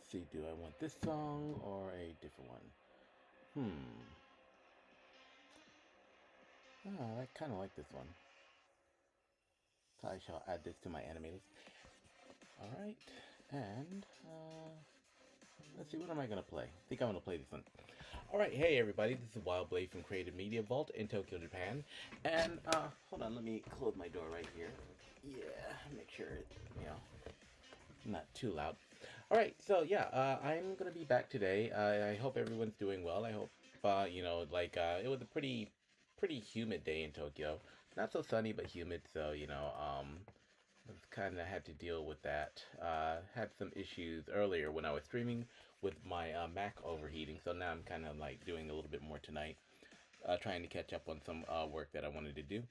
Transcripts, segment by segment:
Let's see, do I want this song or a different one? I kind of like this one. So I shall add this to my anime list. Alright, and let's see, what am I going to play? I think I'm going to play this one. Alright, hey everybody, this is Wild Blade from Creative Media Vault in Tokyo, Japan. And, hold on, let me close my door right here. Yeah, make sure it's, not too loud. Alright, so yeah, I'm gonna be back today. I hope everyone's doing well. I hope, it was a pretty humid day in Tokyo. Not so sunny, but humid, so, kind of had to deal with that. Had some issues earlier when I was streaming with my Mac overheating, so now I'm kind of like doing a little bit more tonight, trying to catch up on some work that I wanted to do.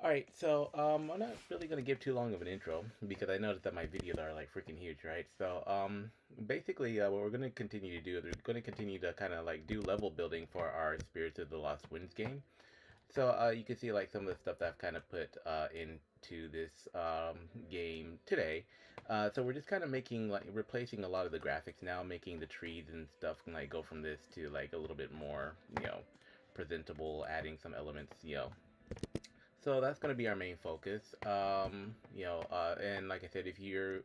Alright, so I'm not really going to give too long of an intro because I noticed that my videos are like freaking huge, right? So basically what we're going to continue to do is we're going to continue to kind of like do level building for our Spirits of the Lost Winds game. So you can see like some of the stuff that I've kind of put into this game today. So we're just kind of making like replacing a lot of the graphics now, making the trees and stuff like go from this to like a little bit more, presentable, adding some elements, so that's going to be our main focus. And like I said, if you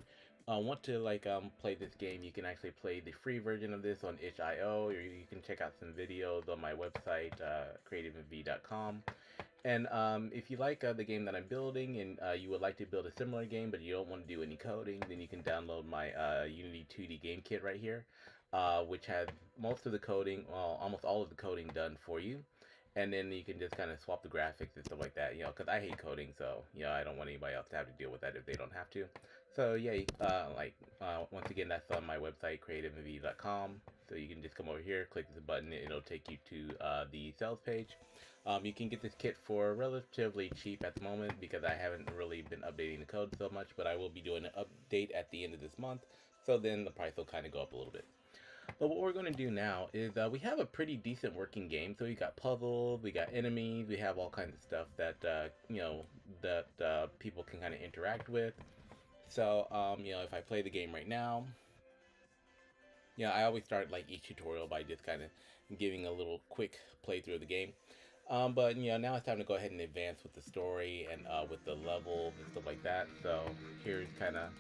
want to play this game, you can actually play the free version of this on itch.io, or you can check out some videos on my website, creativemv.com. And if you like the game that I'm building and you would like to build a similar game, but you don't want to do any coding, then you can download my Unity 2D game kit right here, which has most of the coding, well, almost all of the coding done for you. And then you can just kind of swap the graphics and stuff like that, because I hate coding, so, I don't want anybody else to have to deal with that if they don't have to. So, yeah, once again, that's on my website, creativemv.com. So you can just come over here, click this button, it'll take you to the sales page. You can get this kit for relatively cheap at the moment because I haven't really been updating the code so much, but I will be doing an update at the end of this month, so then the price will kind of go up a little bit. But what we're going to do now is we have a pretty decent working game. So we got puzzles, we got enemies, we have all kinds of stuff that people can kind of interact with. So if I play the game right now, I always start like each tutorial by just kind of giving a little quick playthrough of the game. But now it's time to go ahead and advance with the story and with the levels and stuff like that. So here's kind of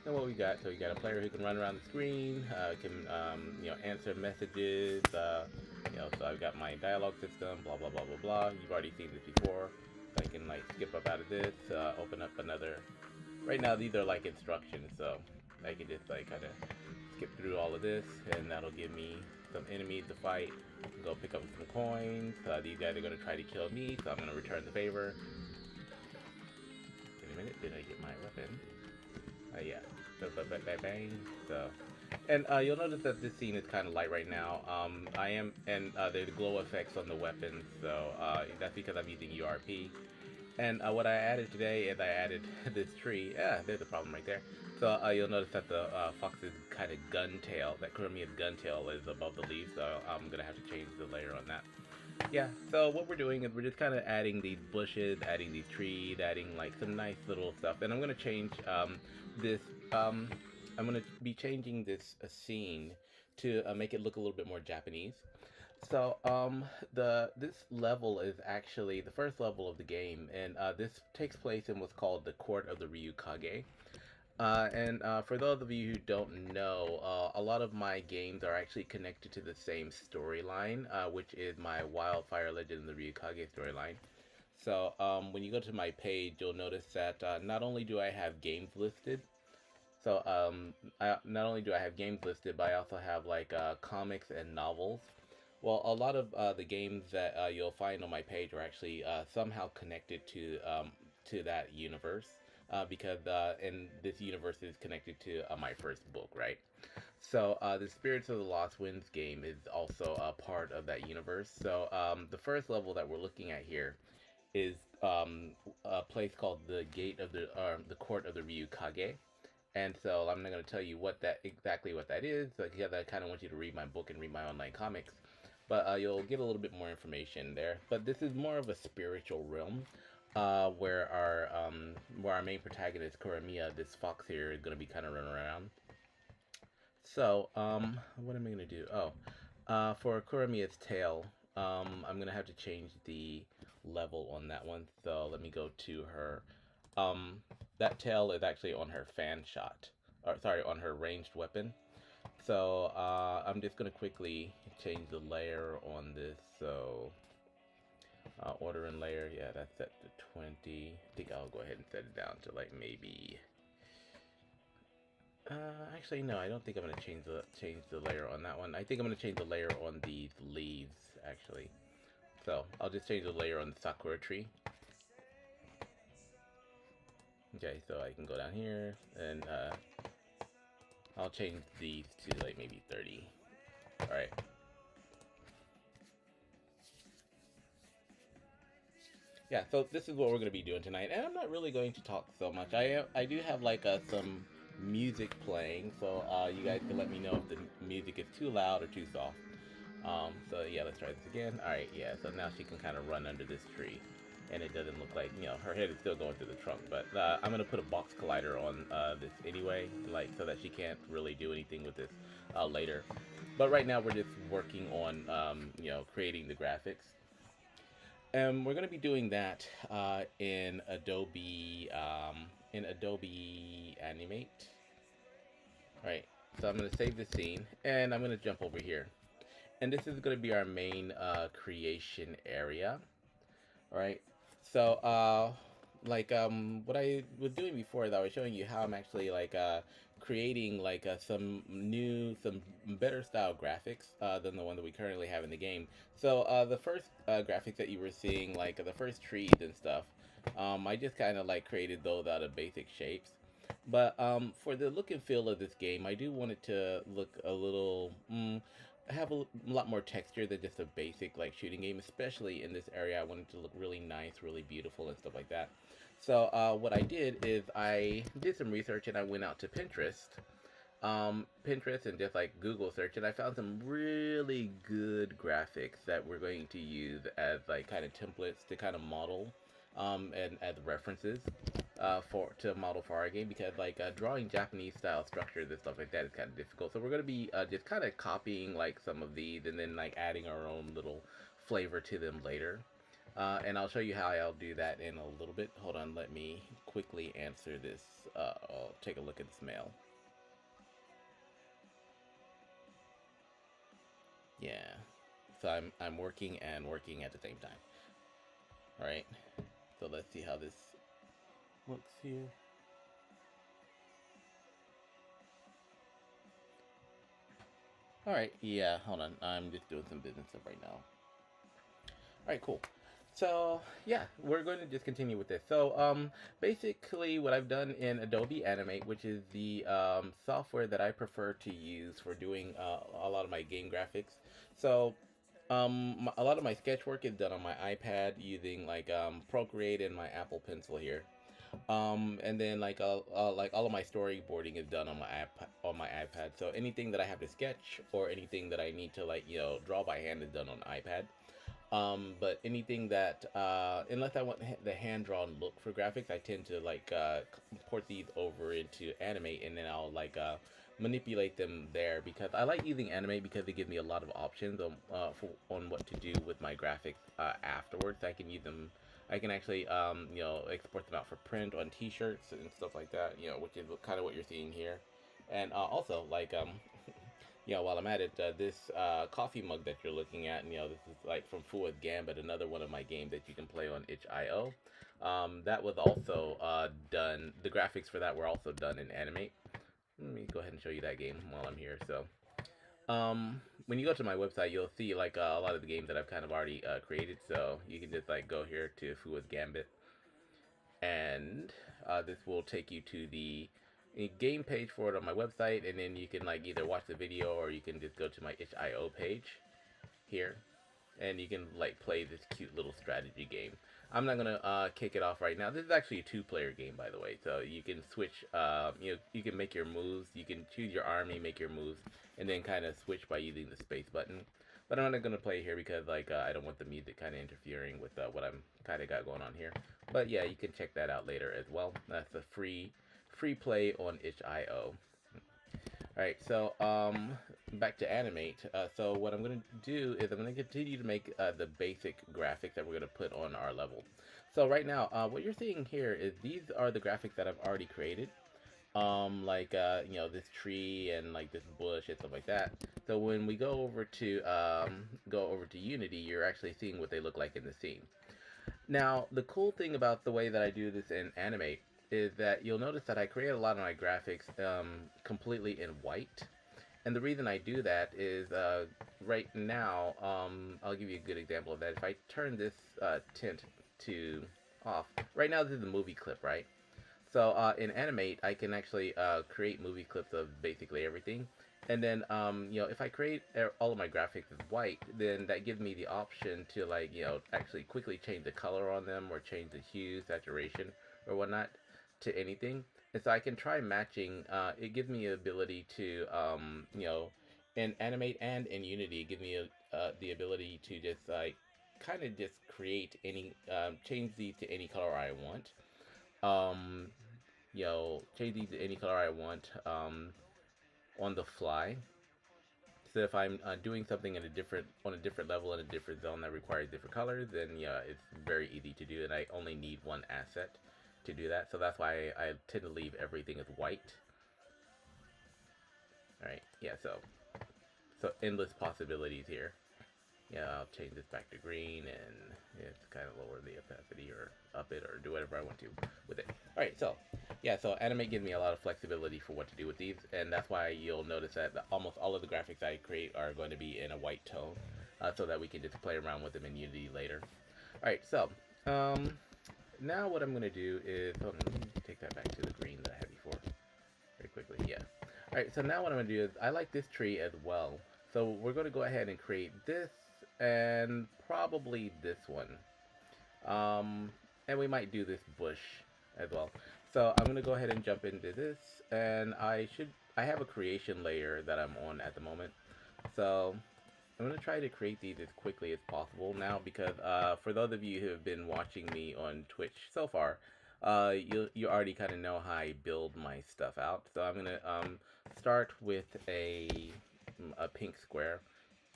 what we got. So you got a player who can run around the screen, can answer messages. So I've got my dialogue system, blah blah blah blah blah. You've already seen this before. So I can like skip up out of this, open up another. Right now these are like instructions, so I can just like kind of skip through all of this, and that'll give me some enemies to fight. Go pick up some coins. These guys are gonna try to kill me, so I'm gonna return the favor. Wait a minute, did I get my weapon? Yeah. So, bang. So, and you'll notice that this scene is kind of light right now. There's glow effects on the weapons, so that's because I'm using URP. And what I added today is I added this tree. Yeah, there's a problem right there. So you'll notice that the fox's kind of gun tail, that Kuromiya's gun tail is above the leaves, so I'm going to have to change the layer on that. Yeah, so what we're doing is we're just kind of adding these bushes, adding these trees, adding like some nice little stuff. And I'm going to change this, I'm going to be changing this scene to make it look a little bit more Japanese. So this level is actually the first level of the game, and this takes place in what's called the Court of the Ryukage. For those of you who don't know, a lot of my games are actually connected to the same storyline, which is my Wildfire Legend of the Ryukage storyline. So when you go to my page, you'll notice that not only do I have games listed, not only do I have games listed, but I also have like comics and novels. Well, a lot of the games that you'll find on my page are actually somehow connected to that universe, because in this universe is connected to my first book, right? So the Spirits of the Lost Winds game is also a part of that universe. So the first level that we're looking at here is a place called the Gate of the Court of the Ryukage. And so I'm not going to tell you exactly what that is, because I kind of want you to read my book and read my online comics. But you'll get a little bit more information there. But this is more of a spiritual realm, where our main protagonist Kuromiya, this fox here, is going to be kind of running around. So, what am I gonna do? Oh, for Kuramiya's tail, I'm gonna have to change the level on that one. So let me go to her. Um, that tail is actually on her fan shot, or sorry, on her ranged weapon. So I'm just gonna quickly change the layer on this. So order and layer, yeah, that's set to 20. I think I'll go ahead and set it down to like maybe. Actually, no, I don't think I'm gonna change the layer on that one. I think I'm gonna change the layer on these leaves actually. So I'll just change the layer on the sakura tree. Okay, so I can go down here and I'll change these to like maybe 30. All right. Yeah, so this is what we're gonna be doing tonight, and I'm not really going to talk so much. I do have like some music playing, so you guys can let me know if the music is too loud or too soft. So yeah, let's try this again. All right, yeah. So now she can kind of run under this tree, and it doesn't look like her head is still going through the trunk. But I'm gonna put a box collider on this anyway, like so that she can't really do anything with this later. But right now we're just working on creating the graphics. We're going to be doing that in Adobe Animate. All right. So I'm going to save the scene and I'm going to jump over here. And this is going to be our main creation area. All right. So, like what I was doing before, that I was showing you how I'm actually like creating like some better style graphics than the one that we currently have in the game. So, the first graphics that you were seeing, like the first trees and stuff, I just kind of like created those out of basic shapes. But for the look and feel of this game, I do want it to look a little have a lot more texture than just a basic like shooting game, especially in this area. I wanted to look really nice, really beautiful, and stuff like that. So what I did is I did some research and I went out to Pinterest and just like Google search, and I found some really good graphics that we're going to use as like kind of templates to kind of model and as references for to model for our game, because like drawing Japanese style structures and stuff like that is kind of difficult. So we're going to be just kind of copying like some of these and then like adding our own little flavor to them later. And I'll show you how I'll do that in a little bit. Hold on, let me quickly answer this. I'll take a look at this mail. Yeah. So I'm working and working at the same time. All right. So let's see how this looks here. All right. Yeah. Hold on. I'm just doing some business stuff right now. All right. Cool. So yeah, we're going to just continue with this. So basically, what I've done in Adobe Animate, which is the software that I prefer to use for doing a lot of my game graphics. So a lot of my sketch work is done on my iPad using like Procreate and my Apple Pencil here. And then like all of my storyboarding is done on my iPad. So anything that I have to sketch or anything that I need to like draw by hand is done on iPad. But anything that unless I want the hand drawn look for graphics, I tend to like port these over into Animate, and then I'll like manipulate them there, because I like using Animate because it gives me a lot of options on what to do with my graphics afterwards. I can use them. I can actually export them out for print on T-shirts and stuff like that. Which is kind of what you're seeing here. And also like yeah, while I'm at it, this coffee mug that you're looking at, this is like from Full with Gambit, another one of my games that you can play on itch.io. That was also done. The graphics for that were also done in Animate. Let me go ahead and show you that game while I'm here. So, when you go to my website, you'll see like a lot of the games that I've kind of already created. So you can just like go here to Full with Gambit, and this will take you to the game page for it on my website, and then you can like either watch the video or you can just go to my itch.io page here, and you can like play this cute little strategy game. I'm not gonna kick it off right now. This is actually a two-player game, by the way, so you can switch. You can make your moves. You can choose your army, make your moves, and then kind of switch by using the space button. But I'm not gonna play here because like I don't want the music kind of interfering with what I'm kind of got going on here. But yeah, you can check that out later as well. That's a free play on itch.io. All right, so back to animate. So what I'm going to do is I'm going to continue to make the basic graphics that we're going to put on our level. So right now, what you're seeing here is these are the graphics that I've already created. Like you know, this tree and like this bush and stuff like that. So when we go over to Unity, you're actually seeing what they look like in the scene. Now, the cool thing about the way that I do this in Animate is that you'll notice that I create a lot of my graphics completely in white. And the reason I do that is right now, I'll give you a good example of that. If I turn this tint to off, right now this is a movie clip, right? So in Animate, I can actually create movie clips of basically everything. And then, you know, if I create all of my graphics as white, then that gives me the option to, like, you know, actually quickly change the color on them or change the hue, saturation, or whatnot to anything. And so I can try matching. It gives me the ability to, you know, in Animate and in Unity, give me the ability to just, like, kind of just create any, change these to any color I want. Um, you know, change these to any color I want on the fly. So if I'm doing something in a different on a different level in a different zone that requires different colors, then yeah, it's very easy to do, and I only need one asset to do that. So that's why I tend to leave everything as white. All right, yeah. So endless possibilities here. Yeah, I'll change this back to green and it's kind of lower the opacity or up it or do whatever I want to with it. All right, so yeah, so Animate gives me a lot of flexibility for what to do with these, and that's why you'll notice that almost all of the graphics I create are going to be in a white tone, so that we can just play around with them in Unity later. All right, so um, now what I'm going to do is, hold on, let me take that back to the green that I had before very quickly. Yeah. All right, so now what I'm going to do is I like this tree as well. So we're going to go ahead and create this and probably this one. And we might do this bush as well. So I'm going to go ahead and jump into this, and I have a creation layer that I'm on at the moment. So I'm going to try to create these as quickly as possible now because for those of you who have been watching me on Twitch so far, you already kind of know how I build my stuff out. So I'm going to start with a pink square.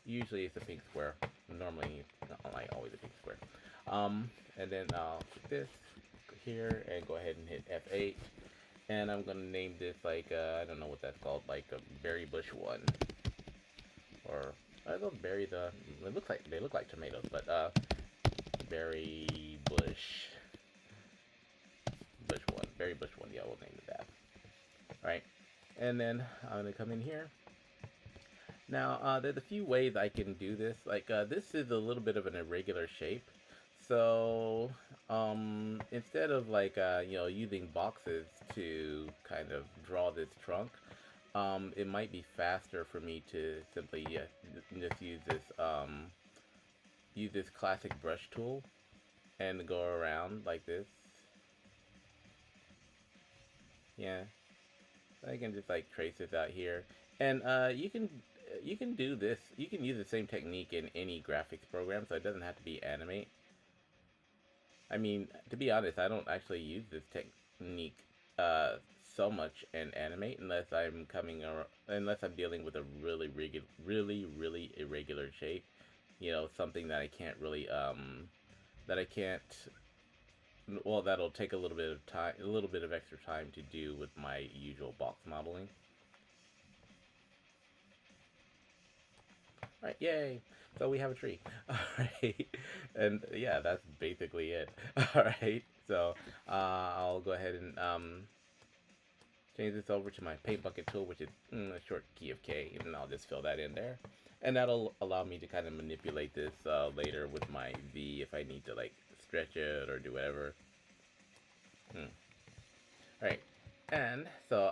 Usually it's a pink square. Normally, not like always a pink square. And then I'll click this here and go ahead and hit F8. And I'm going to name this like, I don't know what that's called, like a berry bush one. Or I don't berry the. It looks like they look like tomatoes, but berry berry bush one. Yeah, we'll name it that. All right, and then I'm gonna come in here. Now there's a few ways I can do this. Like this is a little bit of an irregular shape, so instead of like you know, using boxes to kind of draw this trunk, it might be faster for me to simply just use this classic brush tool and go around like this. Yeah, I can just like trace this out here, and you can do this. You can use the same technique in any graphics program, so it doesn't have to be Animate. I mean, to be honest, I don't actually use this technique uh, so much in Animate unless I'm dealing with a really irregular shape. You know, something that I can't really that I can't well, that'll take a little bit of time, a little bit of extra time to do with my usual box modeling. All right, yay! So we have a tree. All right, and yeah, that's basically it. All right, so I'll go ahead and change this over to my paint bucket tool, which is a short key of K, and I'll just fill that in there. And that'll allow me to kind of manipulate this later with my V if I need to like stretch it or do whatever. Hmm. Alright, and so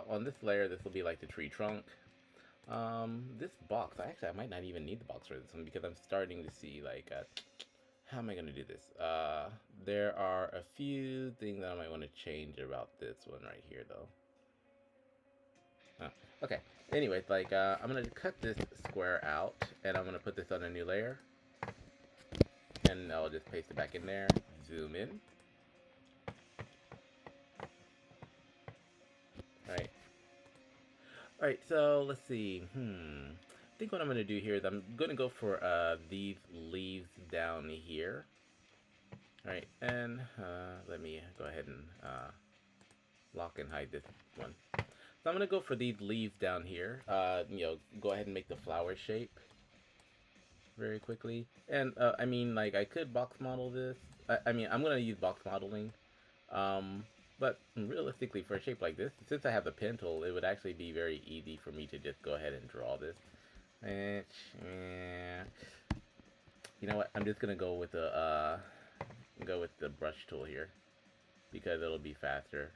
on this layer, this will be like the tree trunk. This box, I might not even need the box for this one because I'm starting to see like, how am I going to do this? There are a few things that I might want to change about this one right here though. Okay, anyways, like, I'm going to cut this square out and I'm going to put this on a new layer. And I'll just paste it back in there, zoom in. Right. All right, so let's see. I think what I'm gonna do here is I'm gonna go for these leaves down here. All right, and let me go ahead and lock and hide this one. So I'm gonna go for these leaves down here. Go ahead and make the flower shape very quickly. And I mean, like I could box model this. I mean, I'm gonna use box modeling. Um, but realistically, for a shape like this, since I have the pen tool, it would actually be very easy for me to just go ahead and draw this. Eh, you know what? I'm just gonna go with the brush tool here because it'll be faster.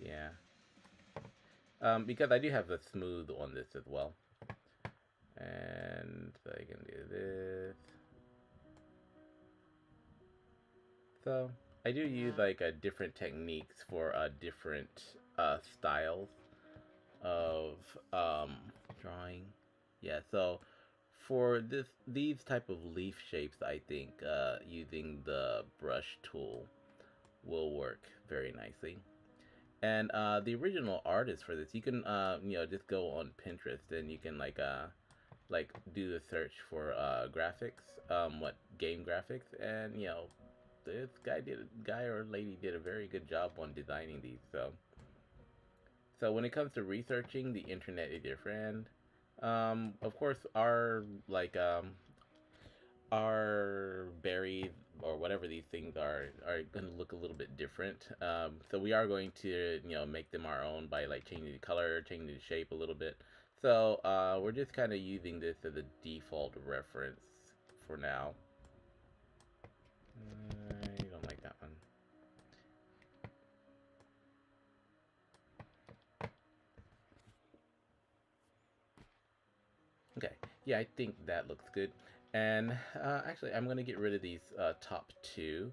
Yeah. Because I do have the smooth on this as well. And so I can do this. So I do use like different techniques for different styles of drawing. Yeah, so for these type of leaf shapes, I think using the brush tool will work very nicely. And the original artist for this, you can just go on Pinterest and you can like do a search for graphics, what game graphics, and this guy or lady did a very good job on designing these. So when it comes to researching, the internet is your friend. Of course, our berries or whatever these things are going to look a little bit different. So we are going to make them our own by like changing the color, changing the shape a little bit. So we're just kind of using this as a default reference for now. I don't like that one. Okay, yeah, I think that looks good. And actually, I'm gonna get rid of these top two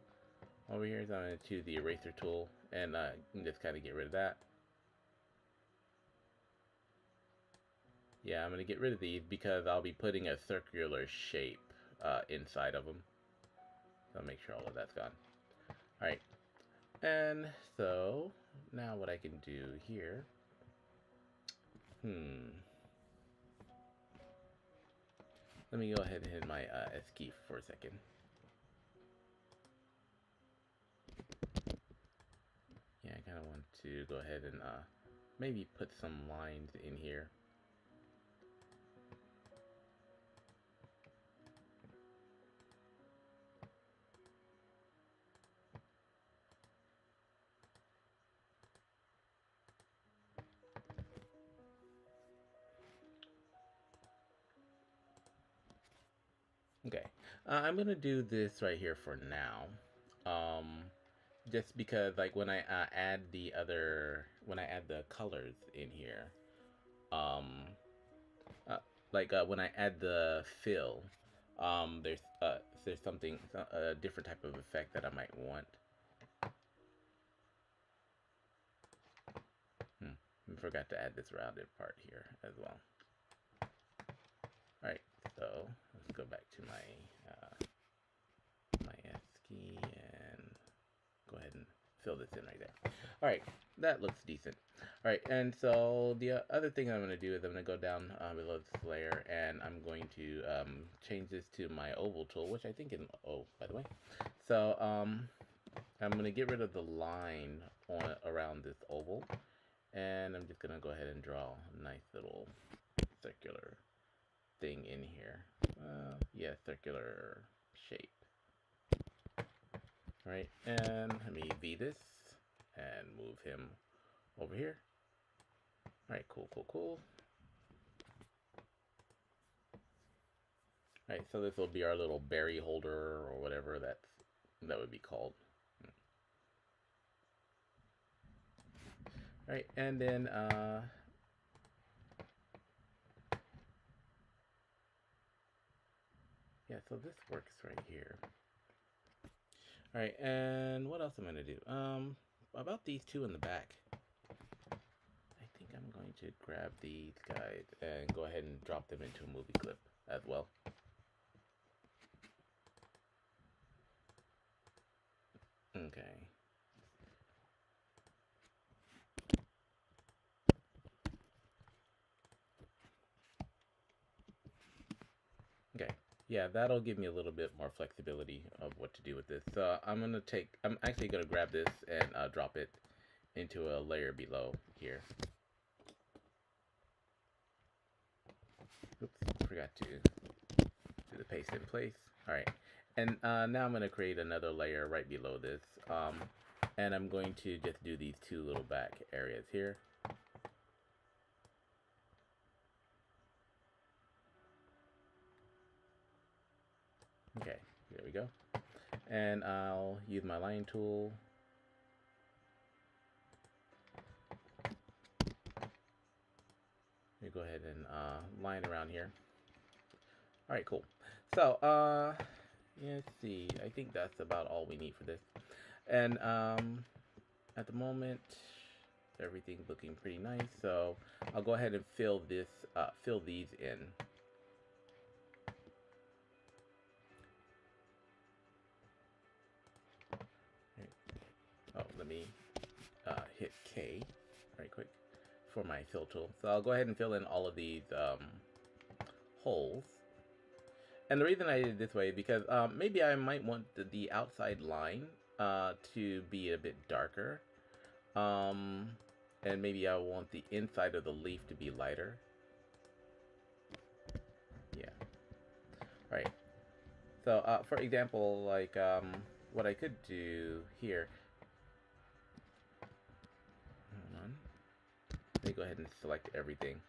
over here. So I'm gonna choose the eraser tool and just kind of get rid of that. Yeah, I'm gonna get rid of these because I'll be putting a circular shape inside of them. So I'll make sure all of that's gone. All right, and so now what I can do here. Let me go ahead and hit my S key for a second. Yeah, I kind of want to go ahead and maybe put some lines in here. Okay, I'm gonna do this right here for now. Um, just because like when I when I add the colors in here, um, uh, when I add the fill, there's something a different type of effect that I might want. I forgot to add this rounded part here as well. All right, so let's go back to my S key and go ahead and fill this in right there. All right, that looks decent. All right, and so the other thing I'm going to do is I'm going to go down below this layer and I'm going to change this to my oval tool, which I think is, oh, by the way. So I'm going to get rid of the line around this oval and I'm just going to go ahead and draw a nice little circular thing in here. Yeah, circular shape. All right, and let me V this and move him over here. All right, cool, cool, cool. All right, so this will be our little berry holder or whatever that would be called. All right, and then yeah, so this works right here. All right, and what else am I gonna do? About these two in the back. I think I'm going to grab these guys and go ahead and drop them into a movie clip as well. Okay. Yeah, that'll give me a little bit more flexibility of what to do with this. So I'm actually gonna grab this and drop it into a layer below here. Oops, forgot to do the paste in place. All right, and now I'm gonna create another layer right below this, and I'm going to just do these two little back areas here. Okay, there we go. And I'll use my line tool. Let me go ahead and line around here. All right, cool. So, let's see. I think that's about all we need for this. And at the moment, everything's looking pretty nice. So I'll go ahead and fill these in. Oh, let me hit K right quick for my fill tool. So I'll go ahead and fill in all of these holes. And the reason I did it this way is because maybe I might want the outside line to be a bit darker. And maybe I want the inside of the leaf to be lighter. Yeah. All right. So for example, like what I could do here. Hold on. Let me go ahead and select everything.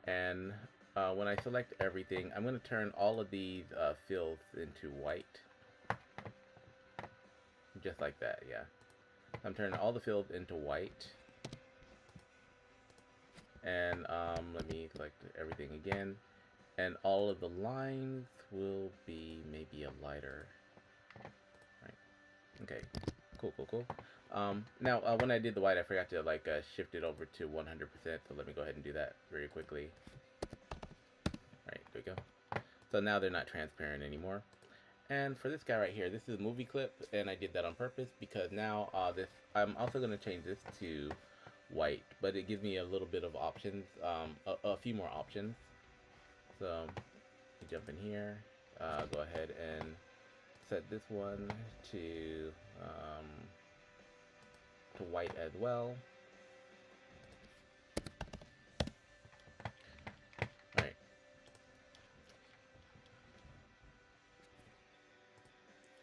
And when I select everything, I'm going to turn all of these fills into white. Just like that, yeah. I'm turning all the fills into white. And let me select everything again. And all of the lines will be maybe a lighter. Right. Okay. Cool, cool, cool. Now, when I did the white, I forgot to like shift it over to 100%. So let me go ahead and do that very quickly. Alright, there we go. So now they're not transparent anymore. And for this guy right here, this is a movie clip, and I did that on purpose because now I'm also going to change this to white, but it gives me a little bit of options, a few more options. So you jump in here, go ahead and set this one to white as well. All right.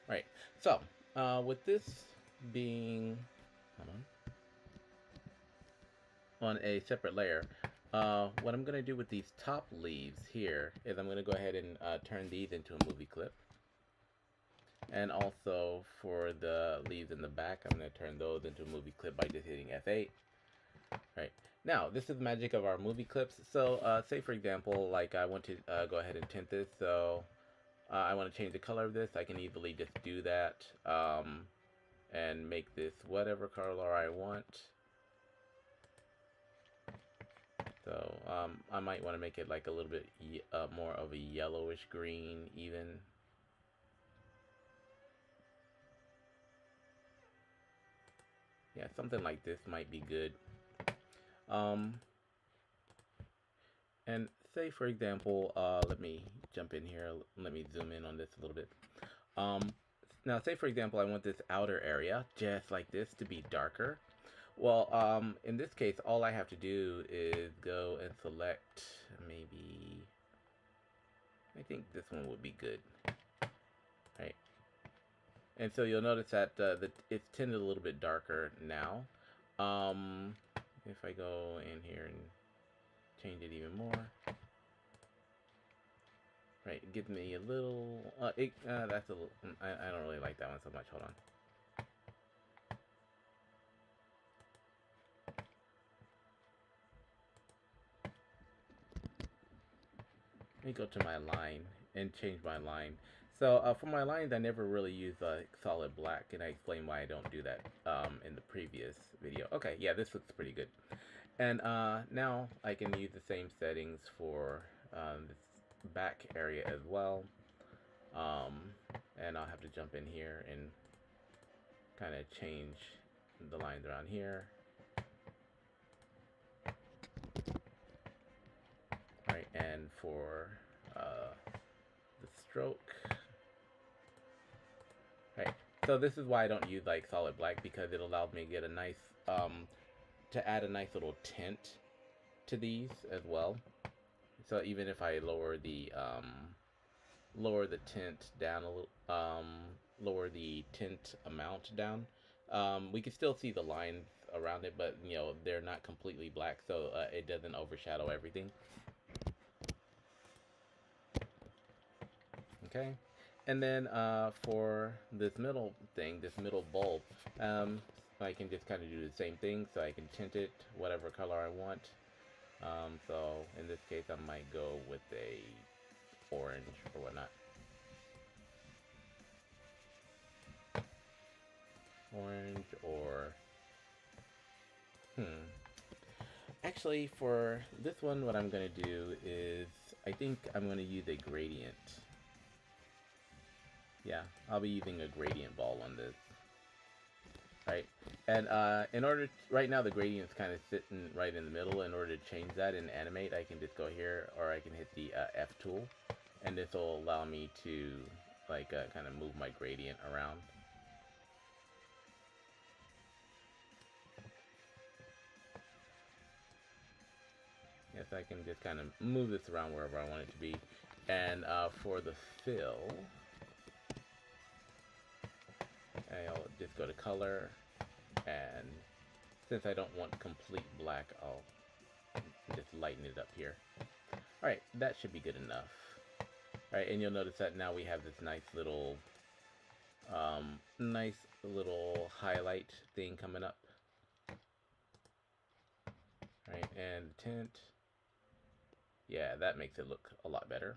All right. So with this being, hold on a separate layer, what I'm going to do with these top leaves here is I'm going to go ahead and turn these into a movie clip. And also for the leaves in the back, I'm going to turn those into a movie clip by just hitting F8. Right. Now, this is the magic of our movie clips. So, say for example, like I want to go ahead and tint this. So, I want to change the color of this. I can easily just do that and make this whatever color I want. So, I might want to make it like a little bit more of a yellowish green even. Yeah, something like this might be good. And say for example, let me jump in here, let me zoom in on this a little bit. Now say for example, I want this outer area, just like this, to be darker. Well, in this case, all I have to do is go and select maybe, I think this one would be good, right? And so you'll notice that it's tinted a little bit darker now. If I go in here and change it even more, right, it gives me a little, that's a little, I don't really like that one so much, hold on. Let me go to my line and change my line. So for my lines, I never really use solid black, and I explained why I don't do that in the previous video. Okay, yeah, this looks pretty good. And now I can use the same settings for this back area as well. And I'll have to jump in here and kind of change the lines around here. Right, and for the stroke. Right. So this is why I don't use like solid black, because it allows me to get a nice to add a nice little tint to these as well. So even if I lower the tint down a little, lower the tint amount down, we can still see the lines around it, but you know, they're not completely black, so it doesn't overshadow everything. Okay, and then for this middle thing, this middle bulb, I can just kind of do the same thing. So I can tint it whatever color I want. So in this case, I might go with a orange or whatnot. Orange or Actually, for this one, what I'm gonna do is I think I'm gonna use a gradient. Yeah, I'll be using a gradient ball on this. Right, and in order right now the gradient's kind of sitting right in the middle. In order to change that and animate, I can just go here, or I can hit the F tool, and this will allow me to like kind of move my gradient around. Yes, I can just kind of move this around wherever I want it to be. And for the fill, I'll just go to color, and since I don't want complete black, I'll just lighten it up here. Alright, that should be good enough. Alright, and you'll notice that now we have this nice little highlight thing coming up. Alright, and tint. Yeah, that makes it look a lot better.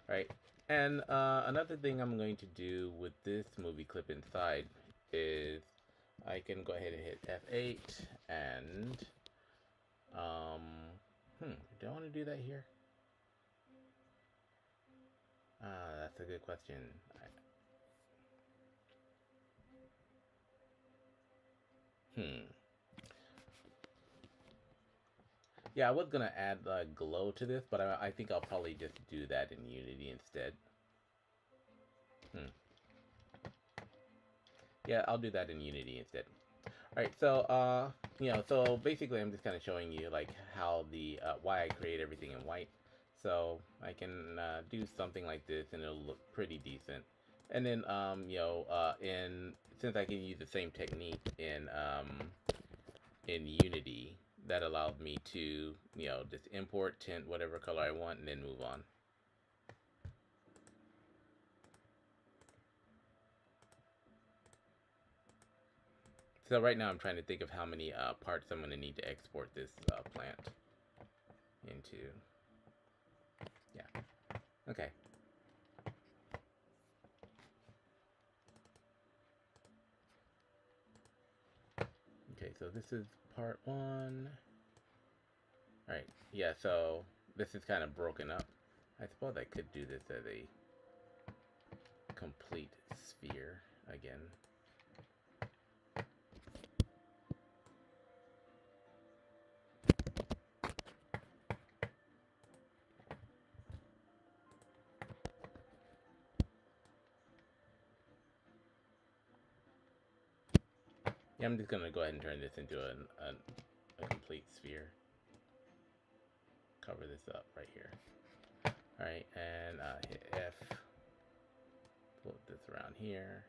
Alright, and another thing I'm going to do with this movie clip inside is I can go ahead and hit F8 and do I want to do that here? That's a good question. Yeah, I was gonna add glow to this, but I think I'll probably just do that in Unity instead. Yeah, I'll do that in Unity instead. Alright, so, so basically I'm just kind of showing you, like, how why I create everything in white. So, I can do something like this, and it'll look pretty decent. And then, since I can use the same technique in Unity, that allows me to, just import, tint, whatever color I want, and then move on. So right now I'm trying to think of how many parts I'm going to need to export this plant into. Yeah. Okay. Okay, so this is part 1. Alright, yeah, so this is kind of broken up. I suppose I could do this as a complete sphere again. Yeah, I'm just going to go ahead and turn this into a complete sphere. Cover this up right here. Alright, and hit F. Put this around here.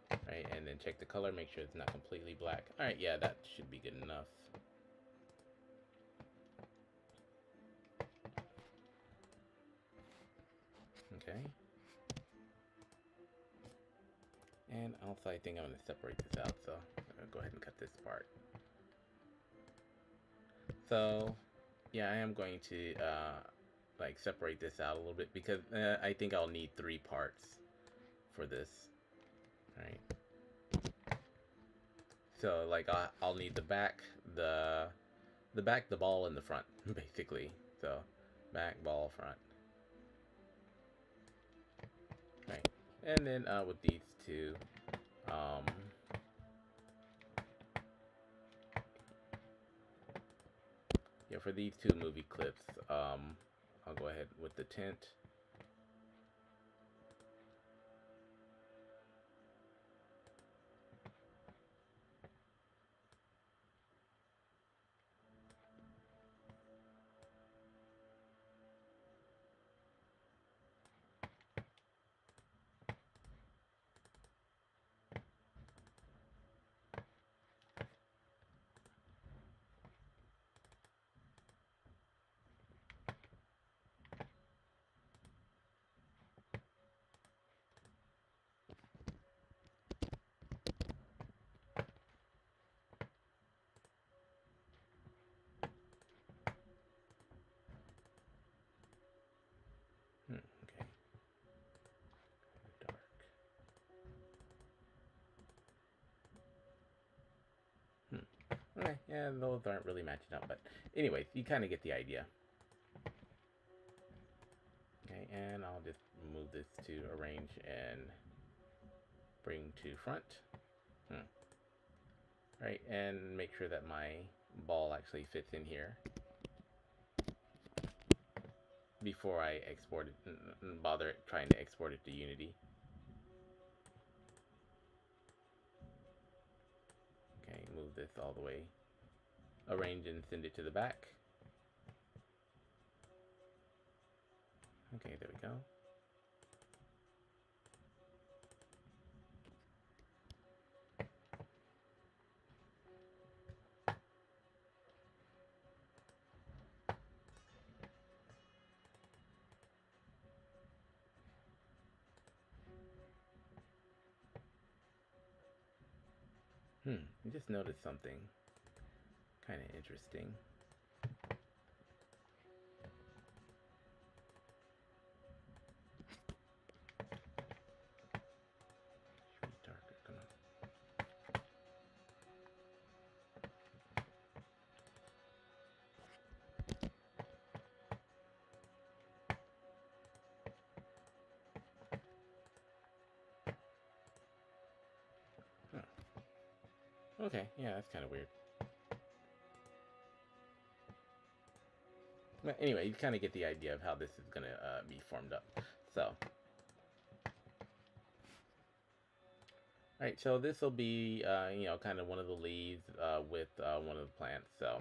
Alright, and then check the color, make sure it's not completely black. Alright, yeah, that should be good enough. Okay. And also I think I'm going to separate this out, so I'm going to go ahead and cut this part. So, yeah, I am going to like separate this out a little bit, because I think I'll need 3 parts for this. Alright. So like I'll need the back, the ball, and the front, basically. So back, ball, front. Right. And then with these two, yeah, for these 2 movie clips, I'll go ahead with the tint. Okay. Dark. Okay, yeah, those aren't really matching up, but anyways, you kind of get the idea. Okay, and I'll just move this to arrange and bring to front. Right, and make sure that my ball actually fits in here before I export it and bother trying to export it to Unity. Okay, move this all the way. Arrange and send it to the back. Okay, there we go. I just noticed something kind of interesting. Should be darker, come on. Huh. Okay, yeah, that's kind of weird. But anyway, you kind of get the idea of how this is going to be formed up. So, alright, so this will be, you know, kind of one of the leaves with one of the plants. So,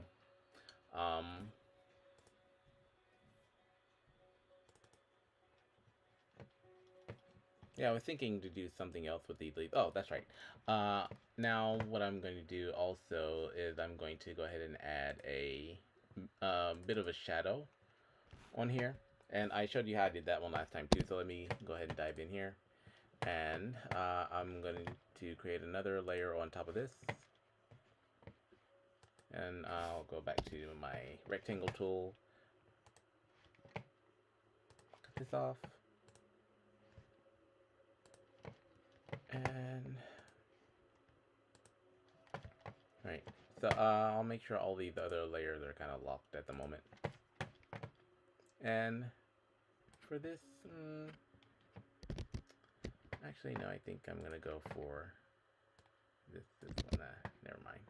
yeah, I was thinking to do something else with these leaves. Oh, that's right. Now, what I'm going to do also is I'm going to go ahead and add a bit of a shadow on here. And I showed you how I did that one last time too. So let me go ahead and dive in here. And I'm going to create another layer on top of this. And I'll go back to my rectangle tool. Cut this off. And right, so I'll make sure all these other layers are kind of locked at the moment. And for this, actually no, I think I'm gonna go for this one. Never mind.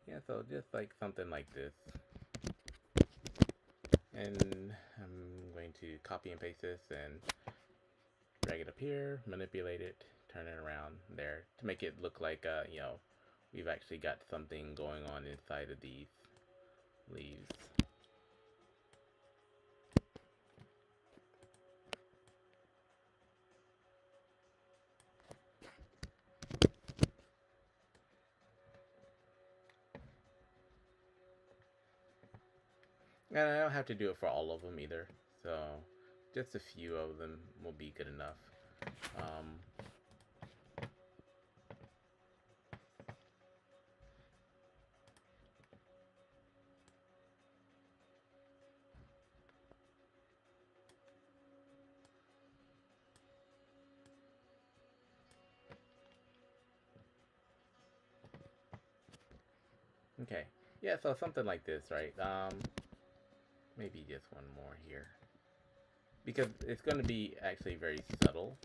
Yeah, so just like something like this. And I'm going to copy and paste this and drag it up here, manipulate it, turn it around there to make it look like, you know, we've actually got something going on inside of these leaves. And I don't have to do it for all of them either, so just a few of them will be good enough. Okay. Yeah, so something like this, right? Maybe just one more here. Because it's going to be actually very subtle.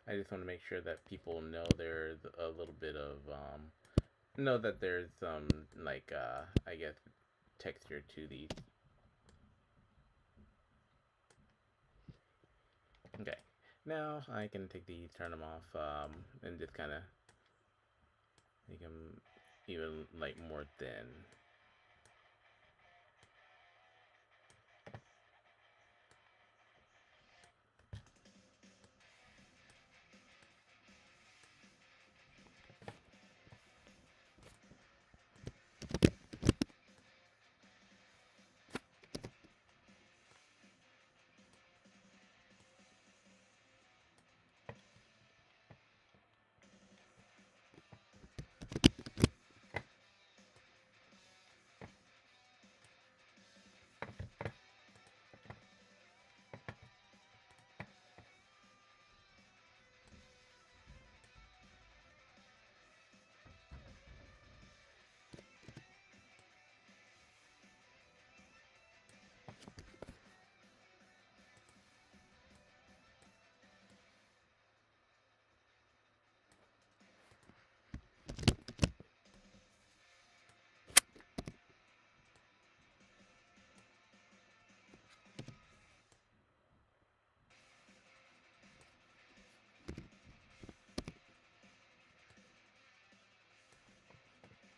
I just want to make sure that people know there's a little bit of, know that there's some, like, I guess, texture to these. Okay. Now I can take these, turn them off, and just kind of make them even, like, more thin.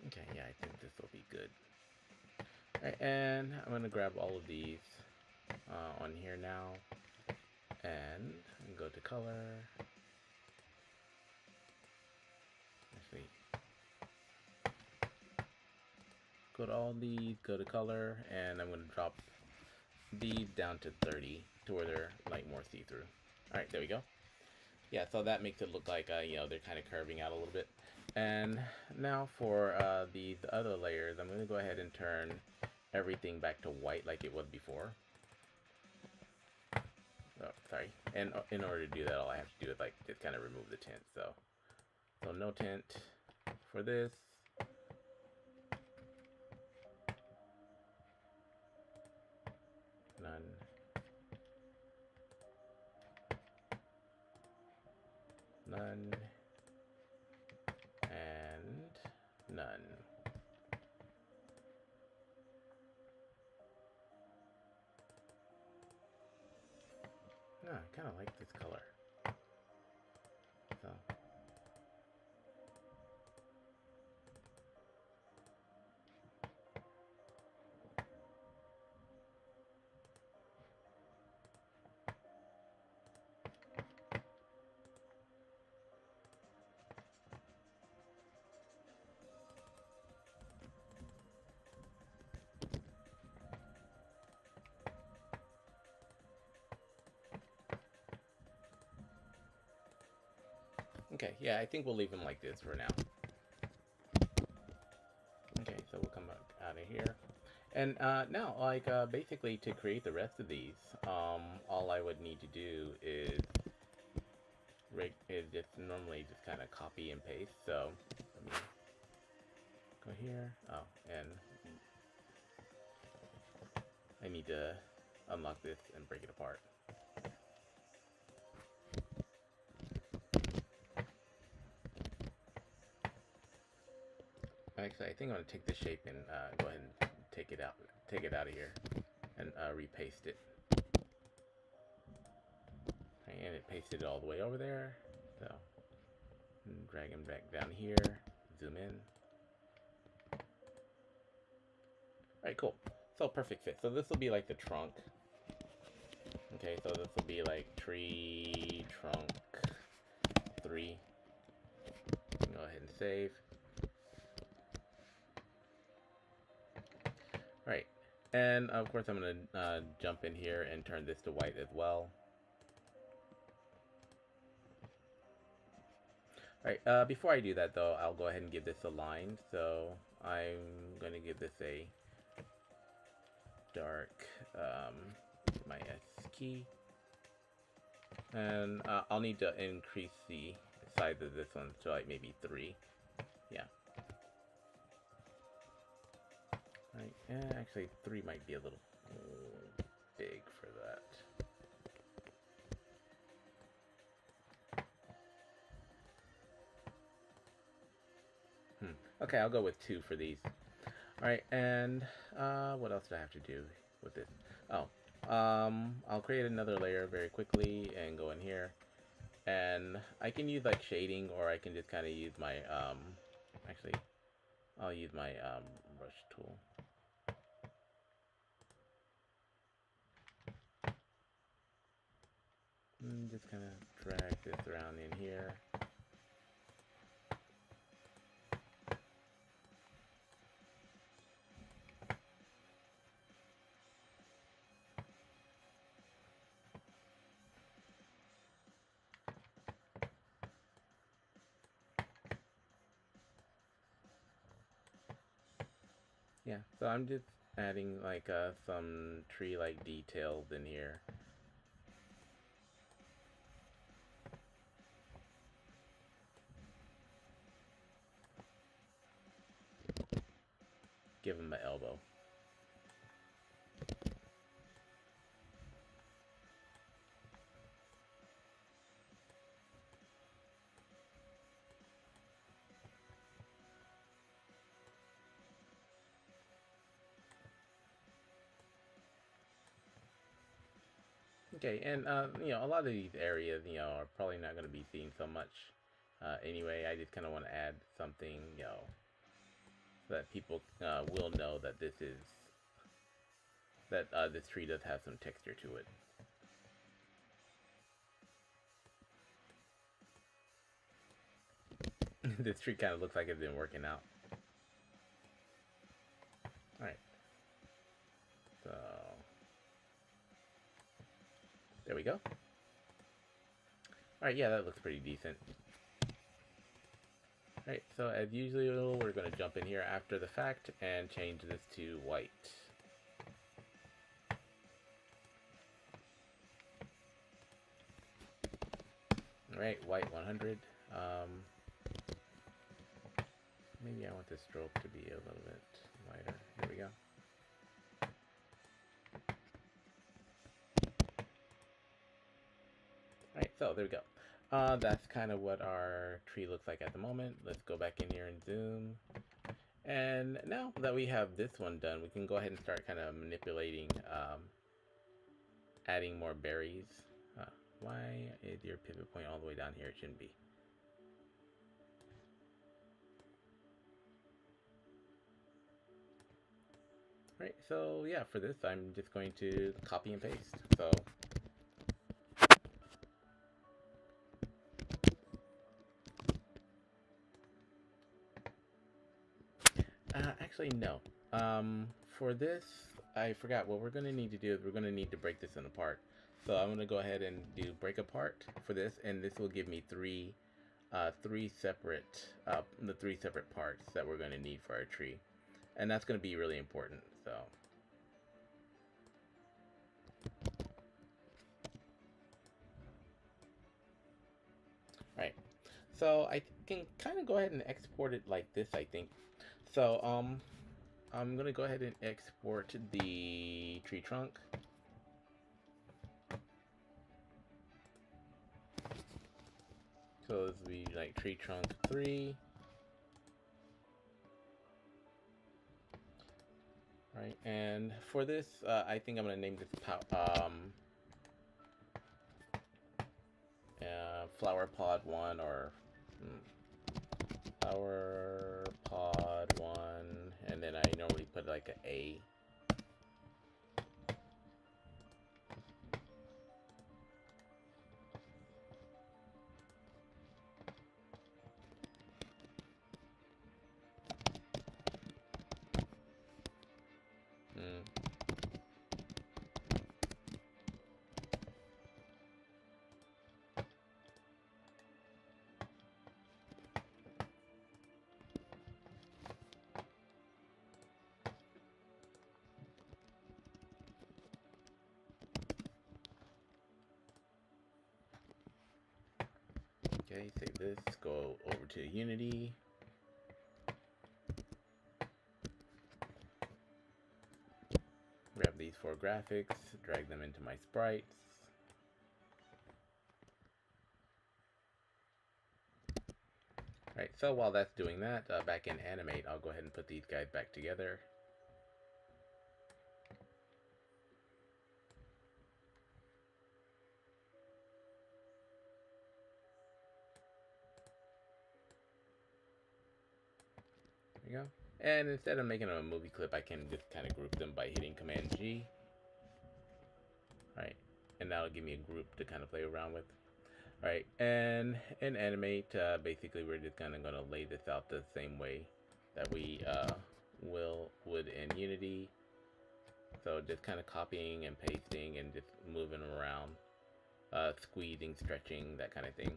Okay, yeah, I think this will be good. Alright, and I'm going to grab all of these on here now. And go to color. Actually, go to all these, go to color, and I'm going to drop these down to 30 to where they're like more see-through. Alright, there we go. Yeah, so that makes it look like, you know, they're kind of curving out a little bit. And now for these other layers, I'm going to go ahead and turn everything back to white like it was before. Oh, sorry. And in order to do that, all I have to do is like just kind of remove the tint. So no tint for this. None. None. And none. No, I kind of like this color. So. Okay, yeah, I think we'll leave them like this for now. Okay, so we'll come back out of here. And now, like, basically to create the rest of these, all I would need to do is just normally just kind of copy and paste. So let me go here. Oh, and I need to unlock this and break it apart. Actually, I think I'm gonna take the shape and go ahead and take it out of here, and repaste it. And it pasted it all the way over there. So drag him back down here. Zoom in. Alright, cool. So perfect fit. So this will be like the trunk. Okay, so this will be like tree trunk 3. Go ahead and save. Alright, and of course I'm going to jump in here and turn this to white as well. Alright, before I do that though, I'll go ahead and give this a line. So I'm going to give this a dark, my S key. And I'll need to increase the size of this one to like maybe 3. Yeah. Right. Actually, 3 might be a little big for that. Okay, I'll go with 2 for these. Alright, and what else do I have to do with this? Oh, I'll create another layer very quickly and go in here. And I can use like shading, or I can just kind of use my, actually, I'll use my brush tool. And just kind of drag this around in here. Yeah, so I'm just adding like some tree-like details in here. Give him an elbow. Okay, and a lot of these areas, are probably not going to be seen so much. Anyway, I just kind of want to add something, so that people will know that this tree does have some texture to it. This tree kind of looks like it's been working out. All right, so there we go. All right, yeah, that looks pretty decent. Alright, so as usual, we're going to jump in here after the fact and change this to white. Alright, white 100. Maybe I want the stroke to be a little bit lighter. There we go. Alright, so there we go. That's kind of what our tree looks like at the moment. Let's go back in here and zoom. And now that we have this one done, we can go ahead and start kind of manipulating, adding more berries. Why is your pivot point all the way down here? It shouldn't be. Right, so yeah, for this, I'm just going to copy and paste. So actually, no. For this, I forgot. What we're going to need to do is we're going to need to break this in apart. So I'm going to go ahead and do break apart for this, and this will give me three separate, the 3 separate parts that we're going to need for our tree, and that's going to be really important. So. Right. So I can kind of go ahead and export it like this, I think. So I'm gonna go ahead and export the tree trunk. So this will be like tree trunk 3. Right, and for this, I think I'm gonna name this flower pod 1, or flower pod 1, and then I normally put like an A. Okay, save this, go over to Unity. Grab these 4 graphics, drag them into my sprites. Alright, so while that's doing that, back in Animate, I'll go ahead and put these guys back together. There we go. And instead of making a movie clip, I can just kind of group them by hitting Command G. Alright, and that'll give me a group to kind of play around with. Alright, and in Animate, basically we're just kind of going to lay this out the same way that we would in Unity. So just kind of copying and pasting and just moving them around, squeezing, stretching, that kind of thing.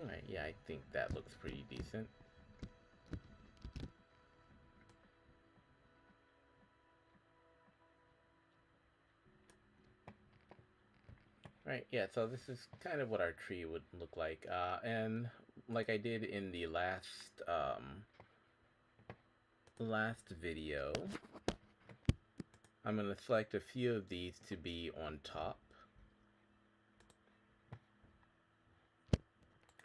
Alright, yeah, I think that looks pretty decent. Right, yeah, so this is kind of what our tree would look like. And like I did in the last video, I'm going to select a few of these to be on top.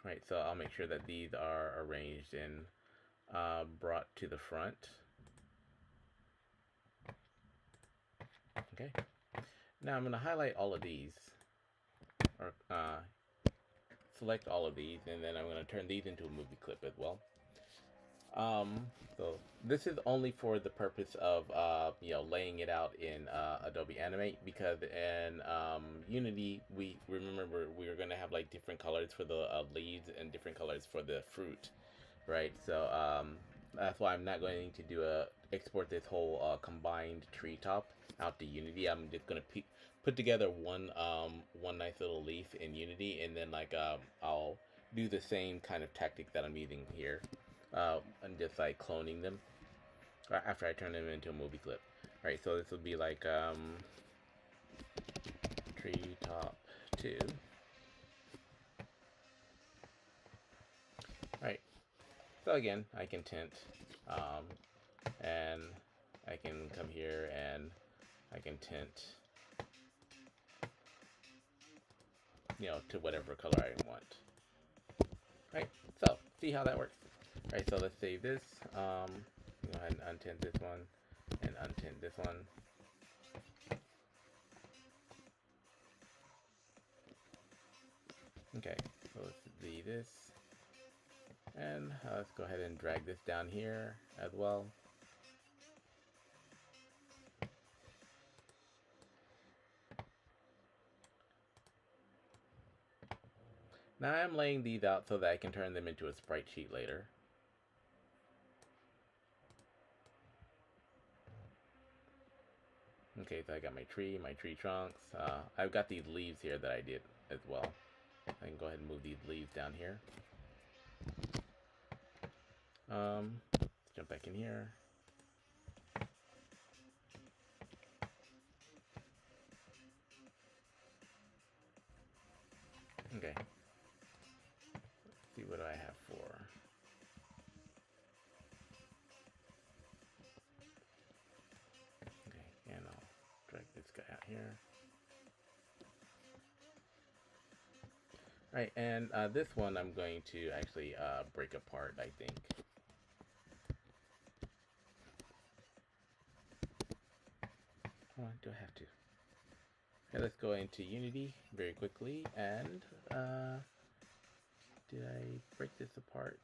Right, so I'll make sure that these are arranged and brought to the front. Okay, now I'm going to highlight all of these, or select all of these, and then I'm going to turn these into a movie clip as well. So this is only for the purpose of, laying it out in Adobe Animate, because in Unity, we remember we were going to have like different colors for the leaves and different colors for the fruit, right? So that's why I'm not going to export this whole combined treetop out to Unity. I'm just going to put together one nice little leaf in Unity, and then I'll do the same kind of tactic that I'm using here. And just like cloning them after I turn them into a movie clip. Right, so this will be like treetop 2. Right, so again, I can tint, and I can come here and I can tint, to whatever color I want. Right, so see how that works. Right, so let's save this. Go ahead and untint this one and untint this one. Okay, so let's do this. And let's go ahead and drag this down here as well. Now I'm laying these out so that I can turn them into a sprite sheet later. Okay, so I got my tree trunks. I've got these leaves here that I did as well. I can go ahead and move these leaves down here. Let's jump back in here. Okay. Let's see what I have for. Okay, and I'll drag this guy out here. Right, and this one I'm going to actually break apart, I think. do I have to? Okay, let's go into Unity very quickly. And did I break this apart?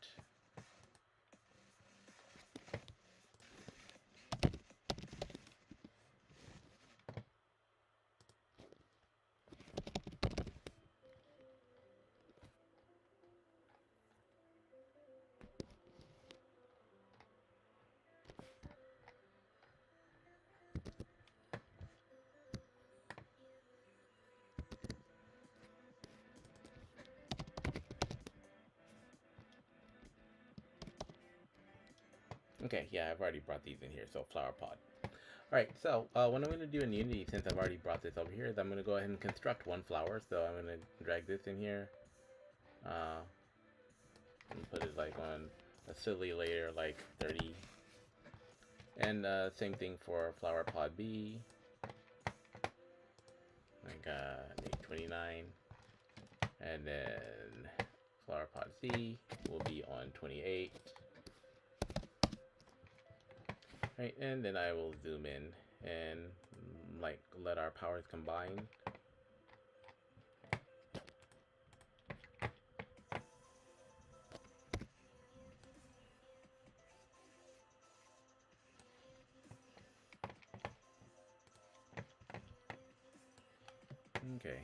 Okay, yeah, I've already brought these in here, so flower pod. Alright, so what I'm going to do in Unity, since I've already brought this over here, is I'm going to go ahead and construct one flower. So I'm going to drag this in here, and put it like on a silly layer, like 30. And same thing for flower pod B, like maybe 29. And then flower pod C will be on 28. Right, and then I will zoom in and like let our powers combine. Okay.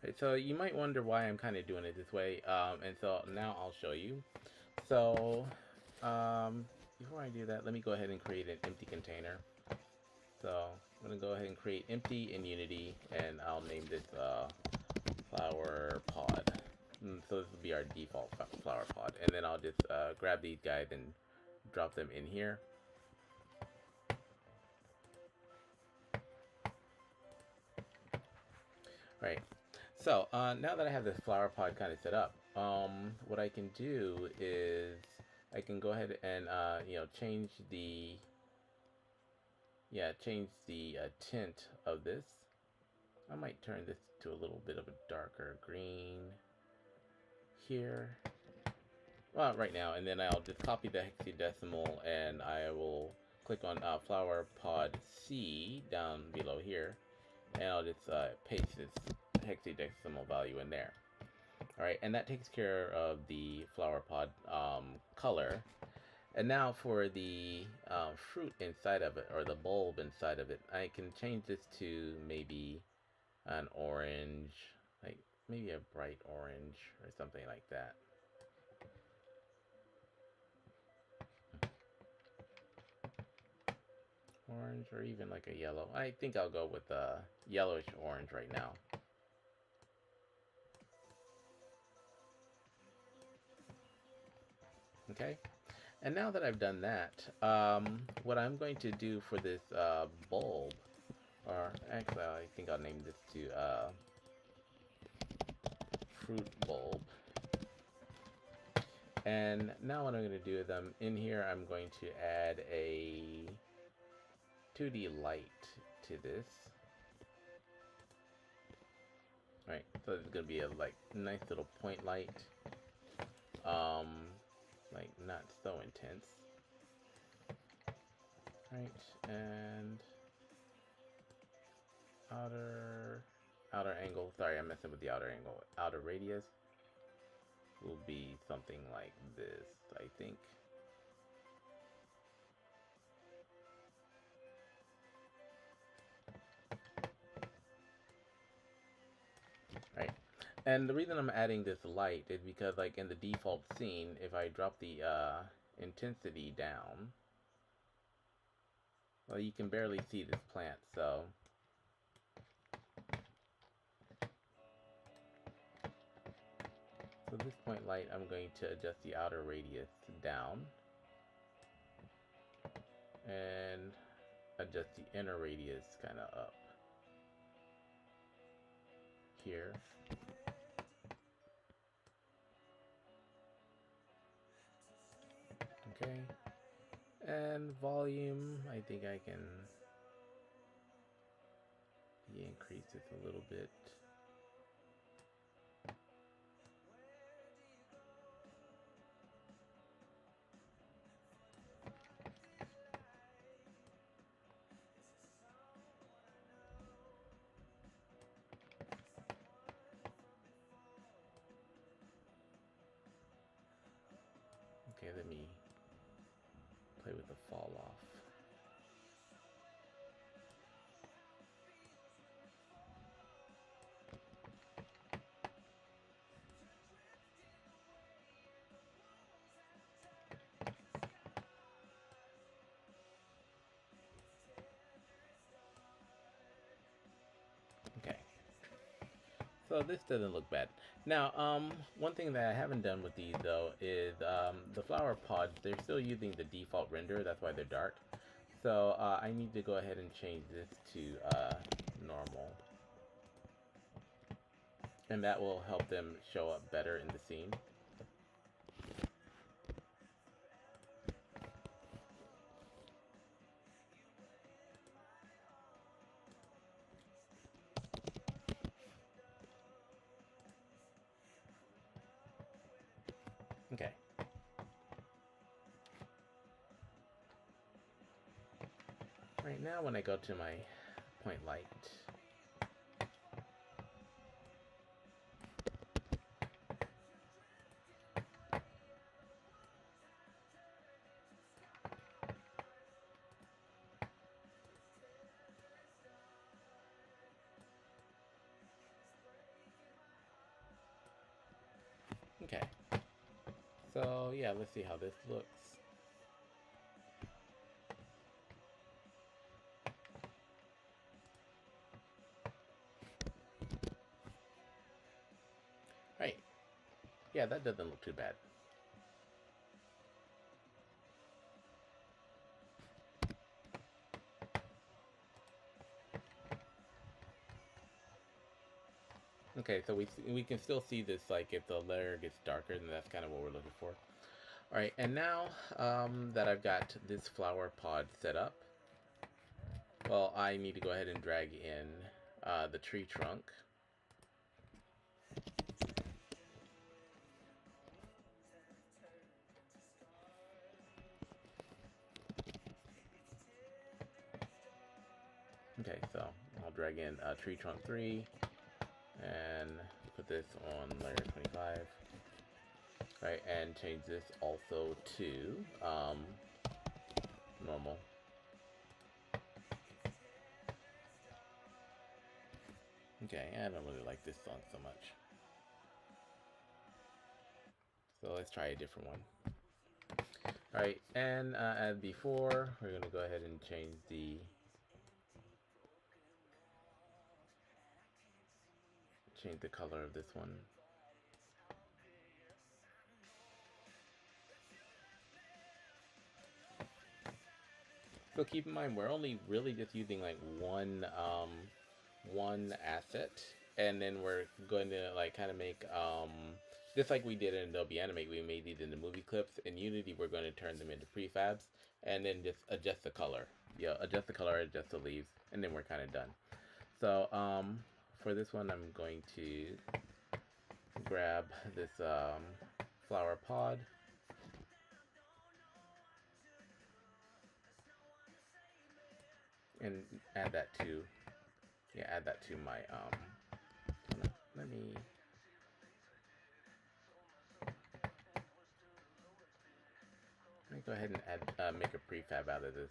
Right, so you might wonder why I'm kind of doing it this way, and so now I'll show you. So before I do that, let me go ahead and create an empty container. So I'm going to go ahead and create empty in Unity, and I'll name this flower pod. So this will be our default flower pod, and then I'll just grab these guys and drop them in here. Right. So now that I have this flower pod kind of set up, what I can do is I can go ahead and change the tint of this. I might turn this to a little bit of a darker green here. Well, right now, and then I'll just copy the hexadecimal, and I will click on flower pod C down below here, and I'll just paste this hexadecimal value in there. Alright, and that takes care of the flower pod color. And now for the fruit inside of it, or the bulb inside of it, I can change this to maybe an orange, like maybe a bright orange or something like that. Orange, or even like a yellow. I think I'll go with a yellowish orange right now. Okay, and now that I've done that, what I'm going to do for this bulb, or actually I think I'll name this to fruit bulb. And now what I'm going to do is in here I'm going to add a 2D light to this. Right, so it's going to be a like nice little point light. Like not so intense. Right, and outer angle. Sorry, I'm messing with the outer angle. Outer radius will be something like this, I think. Right. And the reason I'm adding this light is because, like, in the default scene, if I drop the intensity down, well, you can barely see this plant, so this point light, I'm going to adjust the outer radius down and adjust the inner radius kind of up here. Okay, and volume, I think I can increase this a little bit. with the fall off. Okay. So this doesn't look bad. Now, one thing that I haven't done with these though is the flower pods, they're still using the default render, that's why they're dark. So I need to go ahead and change this to normal. And that will help them show up better in the scene. Okay. Right now when I go to my point light, okay. So yeah, let's see how this looks. Right. Yeah, that doesn't look too bad. Okay, so we can still see this, like if the layer gets darker, then that's kind of what we're looking for. All right, and now that I've got this flower pod set up, well, I need to go ahead and drag in the tree trunk. Okay, so I'll drag in tree trunk 3 and put this on layer 25. Right, and change this also to normal. Okay, I don't really like this song so much. So let's try a different one. Alright, and as before, we're going to go ahead and change the color of this one. So keep in mind, we're only really just using like one asset, and then we're going to like kind of make just like we did in Adobe Animate, we made these into movie clips. In Unity, we're going to turn them into prefabs, and then just adjust the color. Yeah, adjust the color, adjust the leaves, and then we're kind of done. So for this one, I'm going to grab this flower pod. And add that to my let me go ahead and add make a prefab out of this.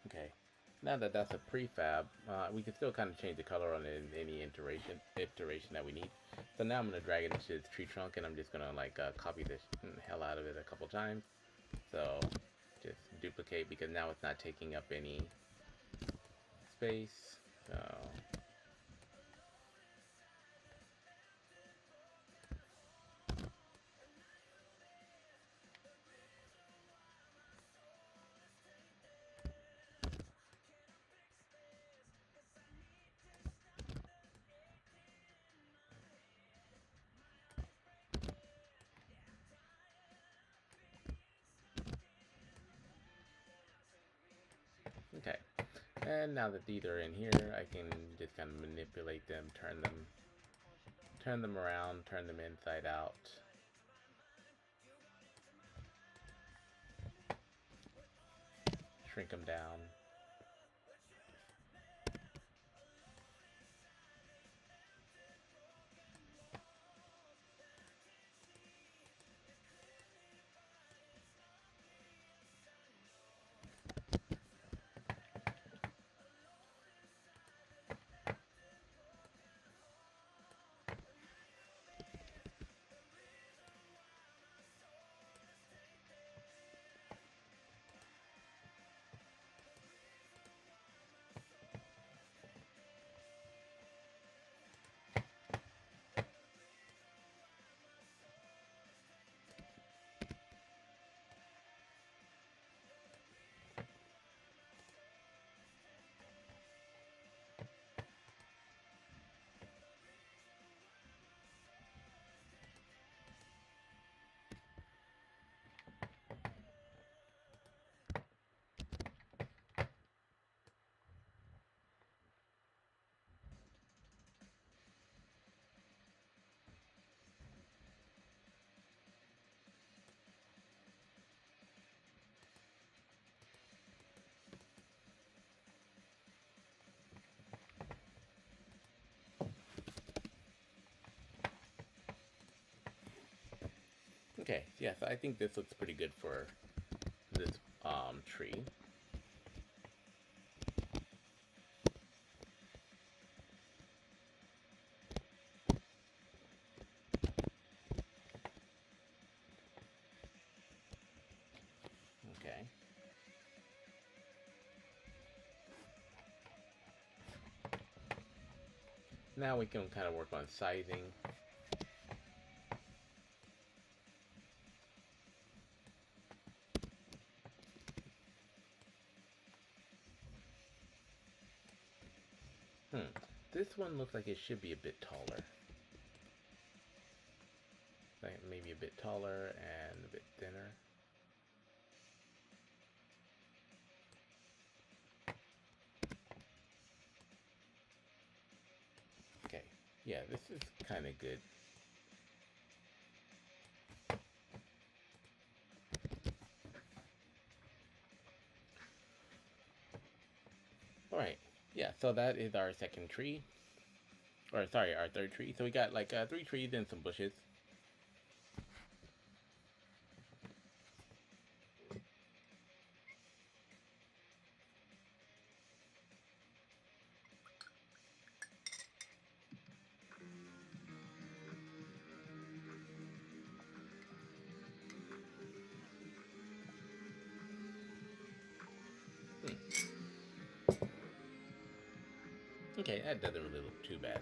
Okay, now that that's a prefab, we can still kind of change the color on it in any iteration that we need. So now I'm gonna drag it into this tree trunk, and I'm just gonna like copy the hell out of it a couple times. So just duplicate, because now it's not taking up any space. So okay, and now that these are in here, I can just kind of manipulate them, turn them around, turn them inside out. Shrink them down. Okay, yes, I think this looks pretty good for this tree. Okay. Now we can kind of work on sizing. Hmm. This one looks like it should be a bit taller. Like maybe a bit taller and a bit thinner. Okay. Yeah, this is kind of good. All right. Yeah, so that is our second tree. Or sorry, our third tree. So we got like three trees and some bushes. Hmm. Okay, that doesn't really look too bad.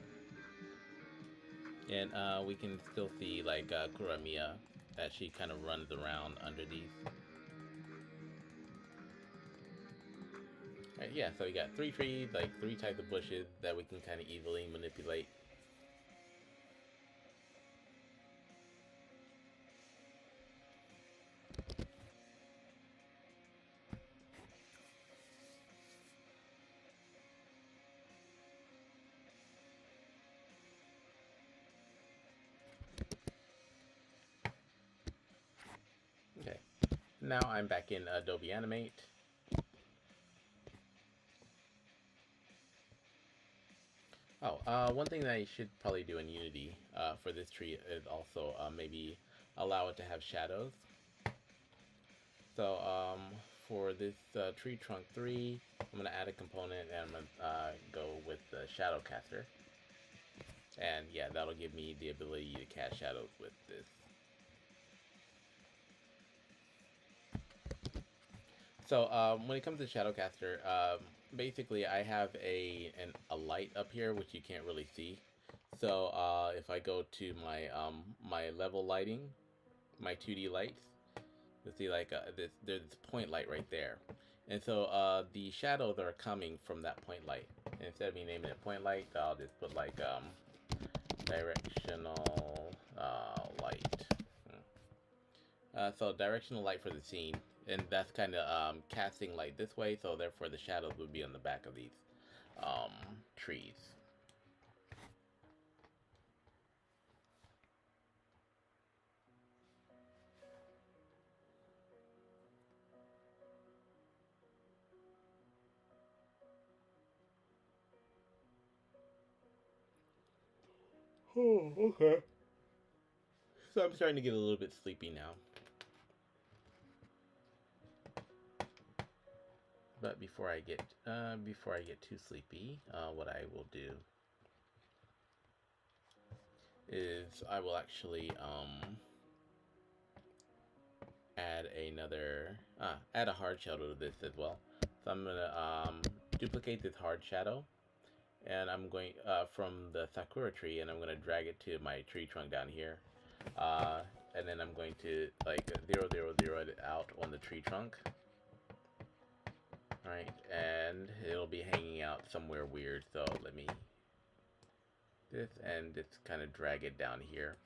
And we can still see like Kuramiya as she kind of runs around under these. Yeah, so we got three trees, like three types of bushes that we can kind of easily manipulate. Okay, now I'm back in Adobe Animate. Oh, one thing that I should probably do in Unity for this tree is also maybe allow it to have shadows. So for this tree trunk 3, I'm going to add a component and I'm going to go with the shadow caster. And yeah, that'll give me the ability to cast shadows with this. So when it comes to Shadowcaster, basically I have a light up here which you can't really see. So if I go to my level lighting, my 2D lights, you'll see like there's this point light right there, and so the shadows are coming from that point light. And instead of me naming it point light, I'll just put like directional light. So directional light for the scene, and that's kind of casting light this way, so therefore the shadows would be on the back of these um, trees. Oh, okay. So I'm starting to get a little bit sleepy now. But before I get too sleepy, what I will do is I will actually add a hard shadow to this as well. So I'm gonna duplicate this hard shadow, and I'm going from the sakura tree, and I'm gonna drag it to my tree trunk down here, uh, and then I'm going to like 000 it out on the tree trunk. Alright, and it'll be hanging out somewhere weird, so let me this and just kind of drag it down here.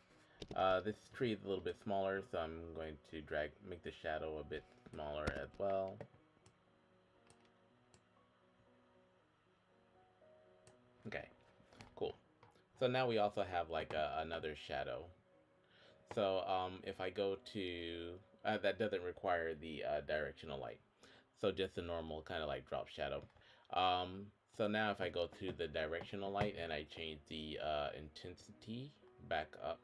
This tree is a little bit smaller, so I'm going to make the shadow a bit smaller as well. Okay, cool. So now we also have like another shadow. So if I go to, that doesn't require the directional light. So just a normal kind of like drop shadow. So now if I go to the directional light and I change the intensity back up,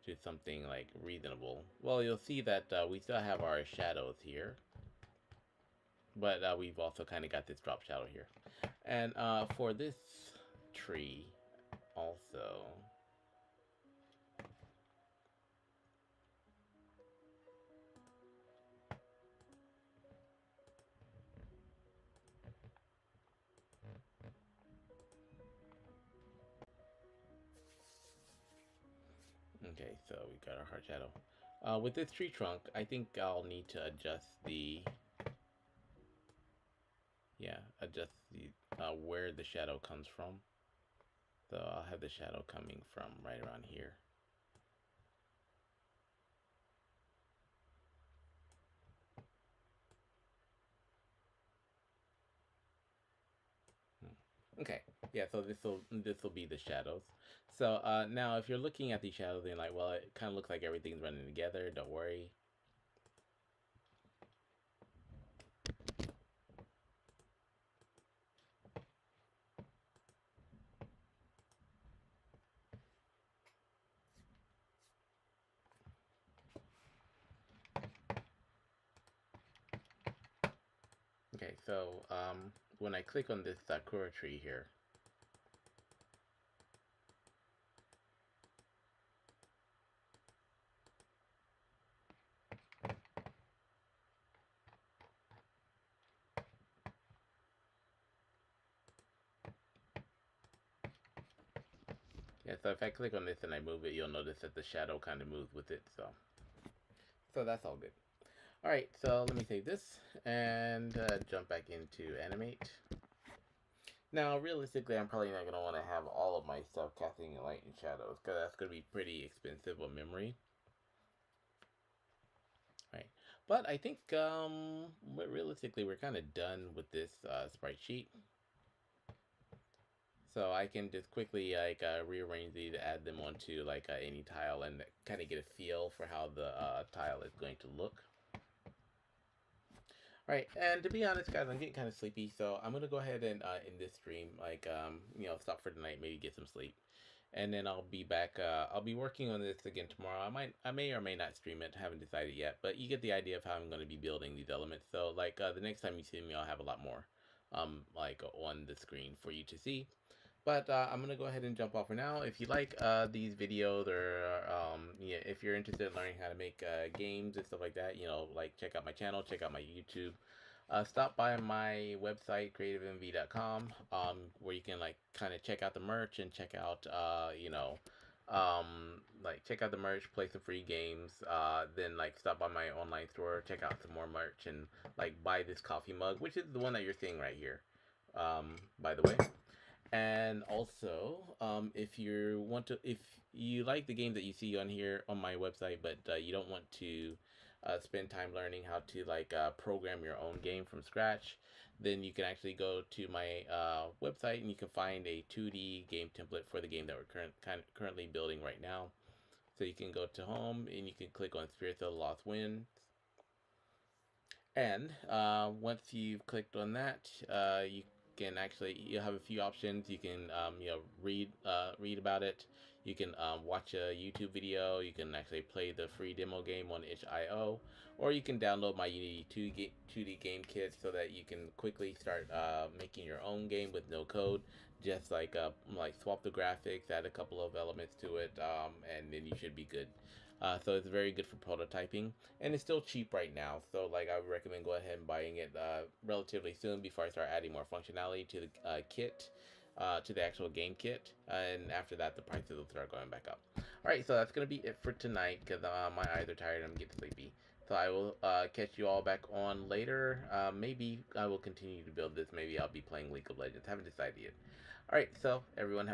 to something like reasonable. Well, you'll see that we still have our shadows here, but we've also kind of got this drop shadow here. And for this tree also, okay, so we got our hard shadow. With this tree trunk, I think I'll need to adjust the, yeah, adjust the where the shadow comes from. So I'll have the shadow coming from right around here. Okay, yeah, so this will be the shadows. So now if you're looking at these shadows and you're like, well, it kind of looks like everything's running together, don't worry. Okay, so when I click on this Sakura tree here, yeah, so if I click on this and I move it, you'll notice that the shadow kind of moves with it, so that's all good. All right, so let me save this and jump back into animate. Now, realistically, I'm probably not going to want to have all of my stuff casting light and shadows because that's going to be pretty expensive on memory. Right. But I think realistically we're kind of done with this sprite sheet. So I can just quickly like rearrange these, add them onto like any tile, and kind of get a feel for how the tile is going to look. All right, and to be honest, guys, I'm getting kind of sleepy, so I'm gonna go ahead and end this stream, like stop for tonight, maybe get some sleep, and then I'll be back. I'll be working on this again tomorrow. I may or may not stream it. Haven't decided yet, but you get the idea of how I'm going to be building these elements. So like the next time you see me, I'll have a lot more, like on the screen for you to see. But I'm gonna go ahead and jump off for now. If you like these videos, or yeah, if you're interested in learning how to make games and stuff like that, like check out my channel, check out my YouTube. Stop by my website, creativemv.com, where you can like kind of check out the merch and check out, like check out the merch, play some free games. Then like stop by my online store, check out some more merch, and like buy this coffee mug, which is the one that you're seeing right here. By the way. And also, if you like the game that you see on here on my website, but you don't want to spend time learning how to like program your own game from scratch, then you can actually go to my website and you can find a 2D game template for the game that we're currently building right now. So you can go to home and you can click on Spirits of the Lost Wind. And once you've clicked on that, you can actually, you have a few options. You can read about it. You can watch a YouTube video. You can actually play the free demo game on itch.io, or you can download my Unity 2D game kit so that you can quickly start making your own game with no code. Just like swap the graphics, add a couple of elements to it, and then you should be good. So it's very good for prototyping, and it's still cheap right now. So like I would recommend go ahead and buying it relatively soon before I start adding more functionality to the kit, to the actual game kit. And after that, the prices will start going back up. All right, so that's gonna be it for tonight because my eyes are tired and I'm getting sleepy. So I will catch you all back on later. Maybe I will continue to build this. Maybe I'll be playing League of Legends. Haven't decided yet. All right, so everyone have